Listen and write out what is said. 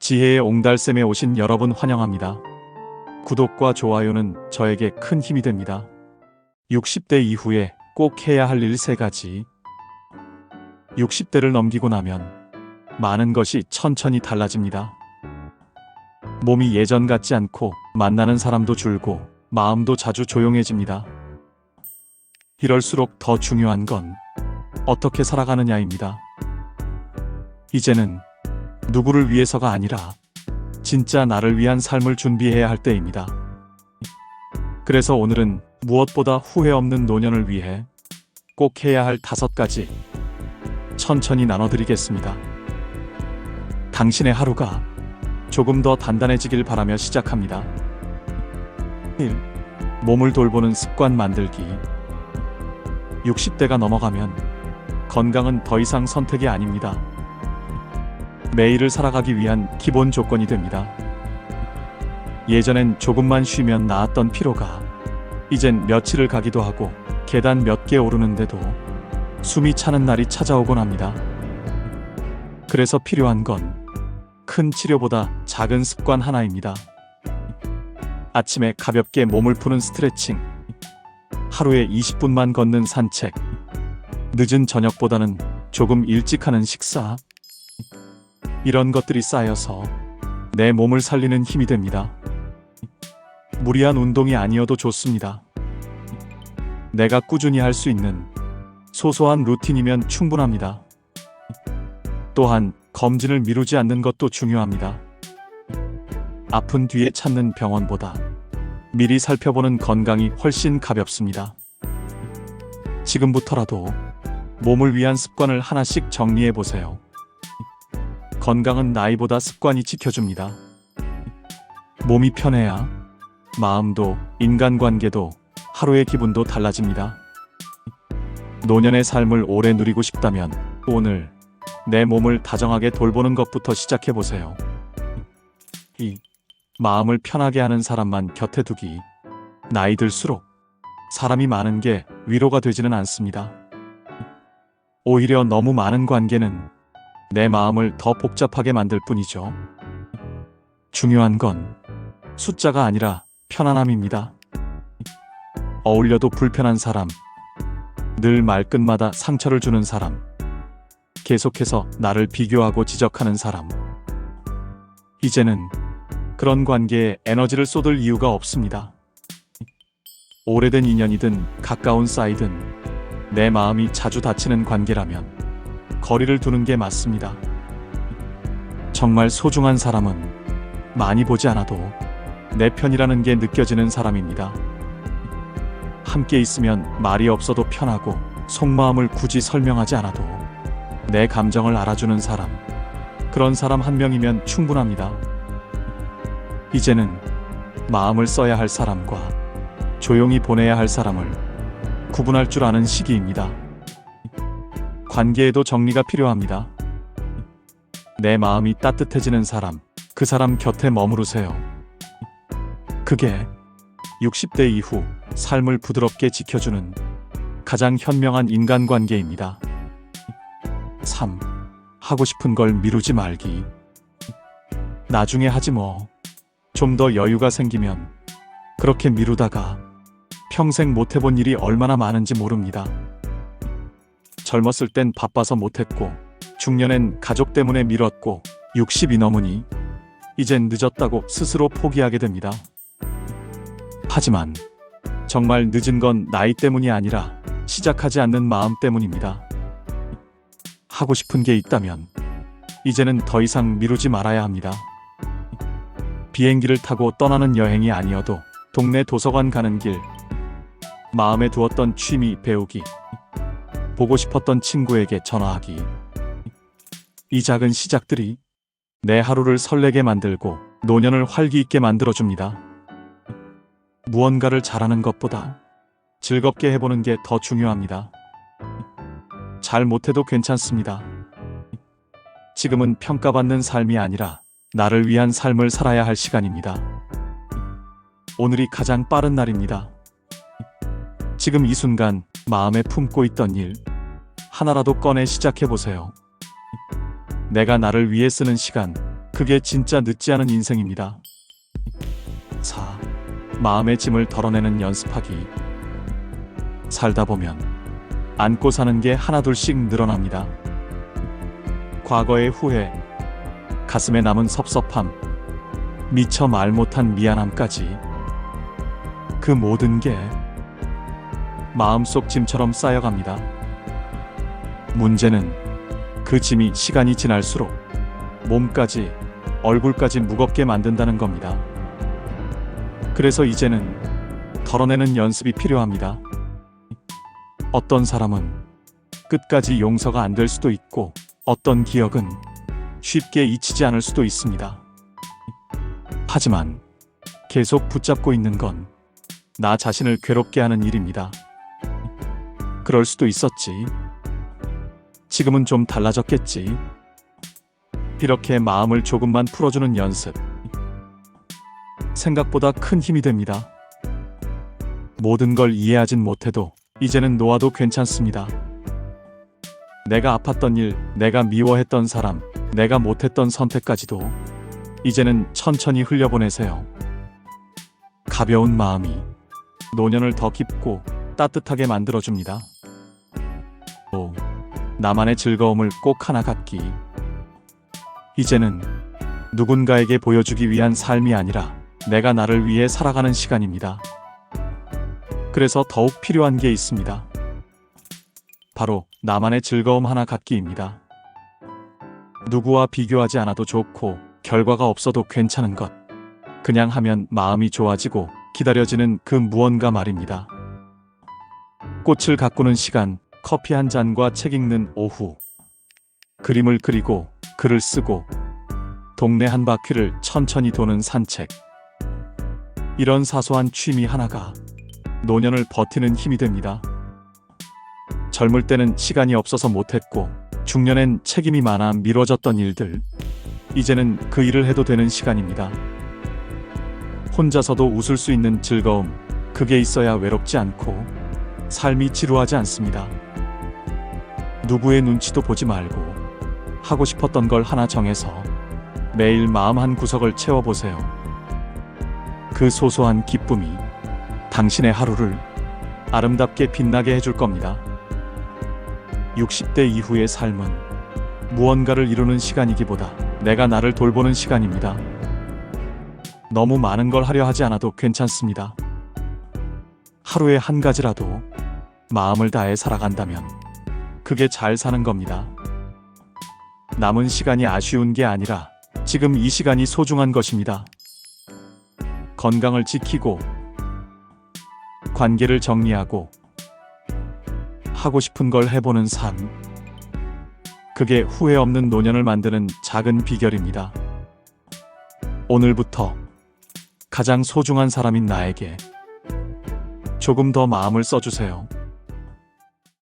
지혜의 옹달샘에 오신 여러분 환영합니다. 구독과 좋아요는 저에게 큰 힘이 됩니다. 60대 이후에 꼭 해야 할 일 3가지. 60대를 넘기고 나면 많은 것이 천천히 달라집니다. 몸이 예전 같지 않고 만나는 사람도 줄고 마음도 자주 조용해집니다. 이럴수록 더 중요한 건 어떻게 살아가느냐입니다. 이제는 누구를 위해서가 아니라 진짜 나를 위한 삶을 준비해야 할 때입니다. 그래서 오늘은 무엇보다 후회 없는 노년을 위해 꼭 해야 할 5가지 천천히 나눠드리겠습니다. 당신의 하루가 조금 더 단단해지길 바라며 시작합니다. 1. 몸을 돌보는 습관 만들기. 60대가 넘어가면 건강은 더 이상 선택이 아닙니다. 매일을 살아가기 위한 기본 조건이 됩니다. 예전엔 조금만 쉬면 나았던 피로가 이젠 며칠을 가기도 하고 계단 몇 개 오르는데도 숨이 차는 날이 찾아오곤 합니다. 그래서 필요한 건 큰 치료보다 작은 습관 하나입니다. 아침에 가볍게 몸을 푸는 스트레칭, 하루에 20분만 걷는 산책, 늦은 저녁보다는 조금 일찍 하는 식사, 이런 것들이 쌓여서 내 몸을 살리는 힘이 됩니다. 무리한 운동이 아니어도 좋습니다. 내가 꾸준히 할 수 있는 소소한 루틴이면 충분합니다. 또한 검진을 미루지 않는 것도 중요합니다. 아픈 뒤에 찾는 병원보다 미리 살펴보는 건강이 훨씬 가볍습니다. 지금부터라도 몸을 위한 습관을 하나씩 정리해 보세요. 건강은 나이보다 습관이 지켜줍니다. 몸이 편해야 마음도, 인간관계도, 하루의 기분도 달라집니다. 노년의 삶을 오래 누리고 싶다면 오늘 내 몸을 다정하게 돌보는 것부터 시작해 보세요. 2. 마음을 편하게 하는 사람만 곁에 두기. 나이 들수록 사람이 많은 게 위로가 되지는 않습니다. 오히려 너무 많은 관계는 내 마음을 더 복잡하게 만들 뿐이죠. 중요한 건 숫자가 아니라 편안함입니다. 어울려도 불편한 사람, 늘 말끝마다 상처를 주는 사람, 계속해서 나를 비교하고 지적하는 사람. 이제는 그런 관계에 에너지를 쏟을 이유가 없습니다. 오래된 인연이든 가까운 사이든 내 마음이 자주 다치는 관계라면 거리를 두는 게 맞습니다. 정말 소중한 사람은 많이 보지 않아도 내 편이라는 게 느껴지는 사람입니다. 함께 있으면 말이 없어도 편하고 속마음을 굳이 설명하지 않아도 내 감정을 알아주는 사람, 그런 사람 한 명이면 충분합니다. 이제는 마음을 써야 할 사람과 조용히 보내야 할 사람을 구분할 줄 아는 시기입니다. 관계에도 정리가 필요합니다. 내 마음이 따뜻해지는 사람, 그 사람 곁에 머무르세요. 그게 60대 이후 삶을 부드럽게 지켜주는 가장 현명한 인간관계입니다. 3. 하고 싶은 걸 미루지 말기. 나중에 하지 뭐. 좀 더 여유가 생기면. 그렇게 미루다가 평생 못 해본 일이 얼마나 많은지 모릅니다. 젊었을 땐 바빠서 못했고, 중년엔 가족 때문에 미뤘고, 60이 넘으니 이젠 늦었다고 스스로 포기하게 됩니다. 하지만 정말 늦은 건 나이 때문이 아니라 시작하지 않는 마음 때문입니다. 하고 싶은 게 있다면 이제는 더 이상 미루지 말아야 합니다. 비행기를 타고 떠나는 여행이 아니어도 동네 도서관 가는 길, 마음에 두었던 취미 배우기, 보고 싶었던 친구에게 전화하기. 이 작은 시작들이 내 하루를 설레게 만들고 노년을 활기 있게 만들어줍니다. 무언가를 잘하는 것보다 즐겁게 해보는 게 더 중요합니다. 잘 못해도 괜찮습니다. 지금은 평가받는 삶이 아니라 나를 위한 삶을 살아야 할 시간입니다. 오늘이 가장 빠른 날입니다. 지금 이 순간 마음에 품고 있던 일 하나라도 꺼내 시작해보세요. 내가 나를 위해 쓰는 시간, 그게 진짜 늦지 않은 인생입니다. 4. 마음의 짐을 덜어내는 연습하기. 살다 보면 안고 사는 게 하나둘씩 늘어납니다. 과거의 후회, 가슴에 남은 섭섭함, 미처 말 못한 미안함까지 그 모든 게 마음속 짐처럼 쌓여갑니다. 문제는 그 짐이 시간이 지날수록 몸까지, 얼굴까지 무겁게 만든다는 겁니다. 그래서 이제는 덜어내는 연습이 필요합니다. 어떤 사람은 끝까지 용서가 안 될 수도 있고, 어떤 기억은 쉽게 잊히지 않을 수도 있습니다. 하지만 계속 붙잡고 있는 건 나 자신을 괴롭게 하는 일입니다. 그럴 수도 있었지. 지금은 좀 달라졌겠지. 이렇게 마음을 조금만 풀어주는 연습. 생각보다 큰 힘이 됩니다. 모든 걸 이해하진 못해도 이제는 놓아도 괜찮습니다. 내가 아팠던 일, 내가 미워했던 사람, 내가 못했던 선택까지도 이제는 천천히 흘려보내세요. 가벼운 마음이 노년을 더 깊고 따뜻하게 만들어줍니다. 또 나만의 즐거움을 꼭 하나 갖기. 이제는 누군가에게 보여주기 위한 삶이 아니라 내가 나를 위해 살아가는 시간입니다. 그래서 더욱 필요한 게 있습니다. 바로 나만의 즐거움 하나 갖기입니다. 누구와 비교하지 않아도 좋고 결과가 없어도 괜찮은 것. 그냥 하면 마음이 좋아지고 기다려지는 그 무언가 말입니다. 꽃을 가꾸는 시간, 커피 한 잔과 책 읽는 오후. 그림을 그리고 글을 쓰고 동네 한 바퀴를 천천히 도는 산책. 이런 사소한 취미 하나가 노년을 버티는 힘이 됩니다. 젊을 때는 시간이 없어서 못했고 중년엔 책임이 많아 미뤄졌던 일들. 이제는 그 일을 해도 되는 시간입니다. 혼자서도 웃을 수 있는 즐거움, 그게 있어야 외롭지 않고 삶이 지루하지 않습니다. 누구의 눈치도 보지 말고 하고 싶었던 걸 하나 정해서 매일 마음 한 구석을 채워보세요. 그 소소한 기쁨이 당신의 하루를 아름답게 빛나게 해줄 겁니다. 60대 이후의 삶은 무언가를 이루는 시간이기보다 내가 나를 돌보는 시간입니다. 너무 많은 걸 하려 하지 않아도 괜찮습니다. 하루에 한 가지라도 마음을 다해 살아간다면 그게 잘 사는 겁니다. 남은 시간이 아쉬운 게 아니라 지금 이 시간이 소중한 것입니다. 건강을 지키고 관계를 정리하고 하고 싶은 걸 해보는 삶. 그게 후회 없는 노년을 만드는 작은 비결입니다. 오늘부터 가장 소중한 사람인 나에게 조금 더 마음을 써주세요.